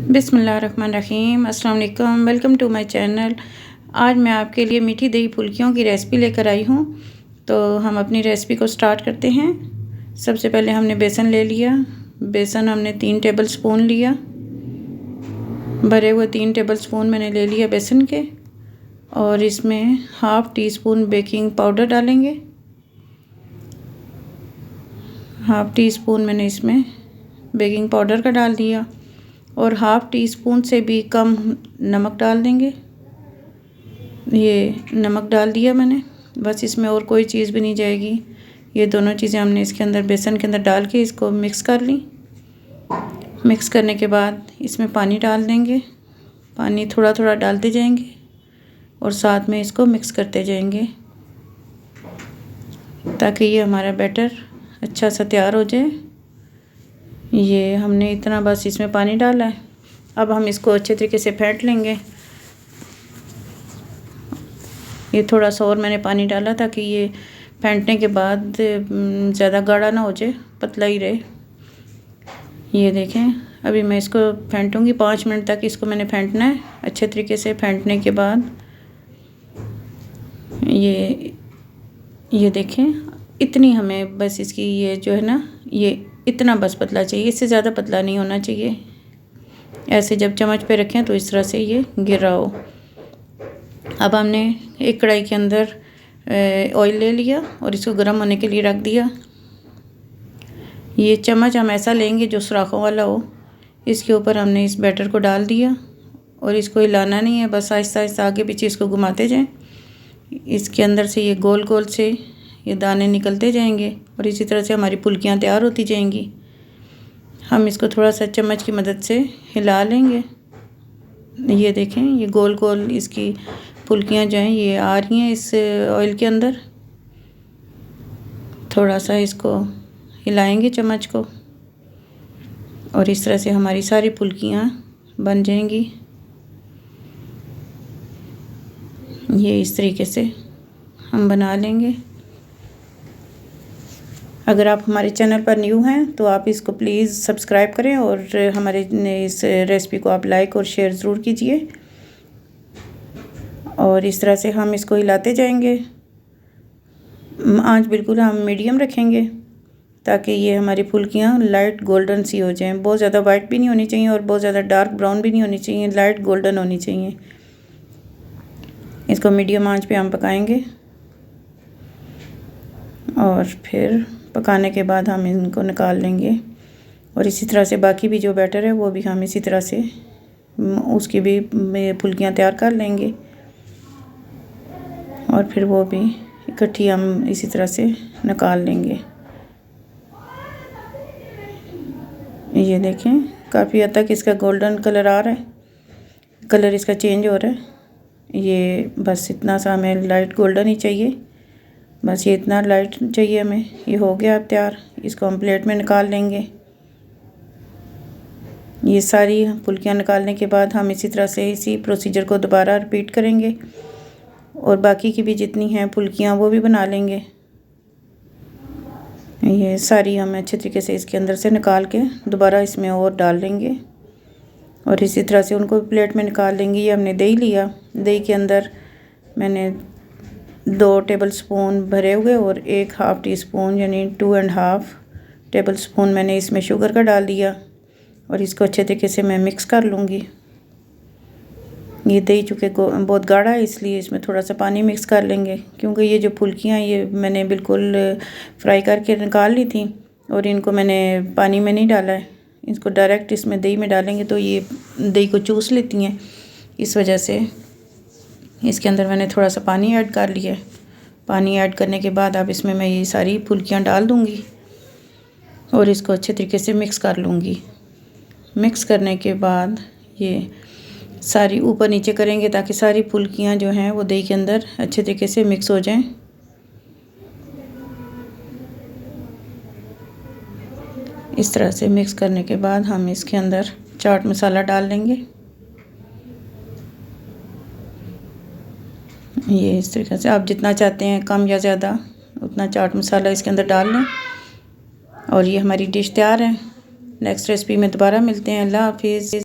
बिस्मिल्लाहिर्रहमानिर्रहीम, अस्सलाम वालेकुम, वेलकम टू माय चैनल। आज मैं आपके लिए मीठी दही फुल्कियों की रेसिपी लेकर आई हूँ। तो हम अपनी रेसिपी को स्टार्ट करते हैं। सबसे पहले हमने बेसन ले लिया। बेसन हमने 3 टेबल स्पून लिया। भरे हुए 3 टेबल स्पून मैंने ले लिया बेसन के। और इसमें half tea spoon baking powder डालेंगे। हाफ़ टी स्पून मैंने इसमें बेकिंग पाउडर का डाल दिया। और हाफ़ टी स्पून से भी कम नमक डाल देंगे। ये नमक डाल दिया मैंने, बस इसमें और कोई चीज़ भी नहीं जाएगी। ये दोनों चीज़ें हमने इसके अंदर बेसन के अंदर डाल के इसको मिक्स कर ली। मिक्स करने के बाद इसमें पानी डाल देंगे। पानी थोड़ा थोड़ा डालते जाएंगे और साथ में इसको मिक्स करते जाएंगे ताकि ये हमारा बैटर अच्छा सा तैयार हो जाए। ये हमने इतना बस इसमें पानी डाला है। अब हम इसको अच्छे तरीके से फेंट लेंगे। ये थोड़ा सा और मैंने पानी डाला ताकि ये फेंटने के बाद ज़्यादा गाढ़ा ना हो जाए, पतला ही रहे। ये देखें, अभी मैं इसको फेंटूंगी 5 मिनट तक इसको मैंने फेंटना है अच्छे तरीके से। फेंटने के बाद ये देखें, इतनी हमें बस इसकी ये जो है ना, ये इतना बस पतला चाहिए, इससे ज़्यादा पतला नहीं होना चाहिए। ऐसे जब चम्मच पे रखें तो इस तरह से ये गिर रहा हो। अब हमने एक कढ़ाई के अंदर ऑयल ले लिया और इसको गर्म होने के लिए रख दिया। ये चम्मच हम ऐसा लेंगे जो सुराखों वाला हो। इसके ऊपर हमने इस बैटर को डाल दिया और इसको हिलाना नहीं है, बस आहिस्ता आहिस्ता आगे पीछे इसको घुमाते जाएं। इसके अंदर से ये गोल गोल से ये दाने निकलते जाएंगे और इसी तरह से हमारी फुल्कियाँ तैयार होती जाएंगी। हम इसको थोड़ा सा चम्मच की मदद से हिला लेंगे। ये देखें, ये गोल गोल इसकी फुल्कियाँ जो हैं ये आ रही हैं इस ऑयल के अंदर। थोड़ा सा इसको हिलाएंगे चम्मच को और इस तरह से हमारी सारी फुल्कियाँ बन जाएंगी। ये इस तरीके से हम बना लेंगे। अगर आप हमारे चैनल पर न्यू हैं तो आप इसको प्लीज़ सब्सक्राइब करें और हमारे इस रेसिपी को आप लाइक और शेयर ज़रूर कीजिए। और इस तरह से हम इसको हिलाते जाएंगे। आंच बिल्कुल हम मीडियम रखेंगे ताकि ये हमारी फुल्कियाँ लाइट गोल्डन सी हो जाएं। बहुत ज़्यादा वाइट भी नहीं होनी चाहिए और बहुत ज़्यादा डार्क ब्राउन भी नहीं होनी चाहिए, लाइट गोल्डन होनी चाहिए। इसको मीडियम आंच पे हम पकाएंगे और फिर पकाने के बाद हम इनको निकाल लेंगे। और इसी तरह से बाकी भी जो बैटर है वो भी हम इसी तरह से उसकी भी फुल्कियाँ तैयार कर लेंगे और फिर वो भी इकट्ठी हम इसी तरह से निकाल लेंगे। ये देखें, काफ़ी हद तक इसका गोल्डन कलर आ रहा है, कलर इसका चेंज हो रहा है। ये बस इतना सा हमें लाइट गोल्डन ही चाहिए, बस ये इतना लाइट चाहिए हमें। ये हो गया अब तैयार। इसको हम प्लेट में निकाल लेंगे। ये सारी फुल्कियाँ निकालने के बाद हम इसी तरह से इसी प्रोसीजर को दोबारा रिपीट करेंगे और बाकी की भी जितनी हैं फुल्कियाँ वो भी बना लेंगे। ये सारी हम अच्छे तरीके से इसके अंदर से निकाल के दोबारा इसमें और डाल लेंगे और इसी तरह से उनको प्लेट में निकाल लेंगे। ये हमने दही लिया, दही के अंदर मैंने 2 टेबल स्पून भरे हुए और 1 हाफ़ टी स्पून यानी 2.5 टेबल स्पून मैंने इसमें शुगर का डाल दिया और इसको अच्छे तरीके से मैं मिक्स कर लूँगी। ये दही चूँकि बहुत गाढ़ा है इसलिए इसमें थोड़ा सा पानी मिक्स कर लेंगे, क्योंकि ये जो फुल्कियाँ ये मैंने बिल्कुल फ्राई करके निकाल ली थी और इनको मैंने पानी में नहीं डाला है। इसको डायरेक्ट इसमें दही में डालेंगे तो ये दही को चूस लेती हैं। इस वजह से इसके अंदर मैंने थोड़ा सा पानी ऐड कर लिया है। पानी ऐड करने के बाद अब इसमें मैं ये सारी फुल्कियाँ डाल दूँगी और इसको अच्छे तरीके से मिक्स कर लूँगी। मिक्स करने के बाद ये सारी ऊपर नीचे करेंगे ताकि सारी फुल्कियाँ जो हैं वो दही के अंदर अच्छे तरीके से मिक्स हो जाएं। इस तरह से मिक्स करने के बाद हम इसके अंदर चाट मसाला डाल लेंगे। ये इस तरीके से आप जितना चाहते हैं कम या ज़्यादा उतना चाट मसाला इसके अंदर डाल लें और ये हमारी डिश तैयार है। नेक्स्ट रेसिपी में दोबारा मिलते हैं। अल्लाह हाफिज़।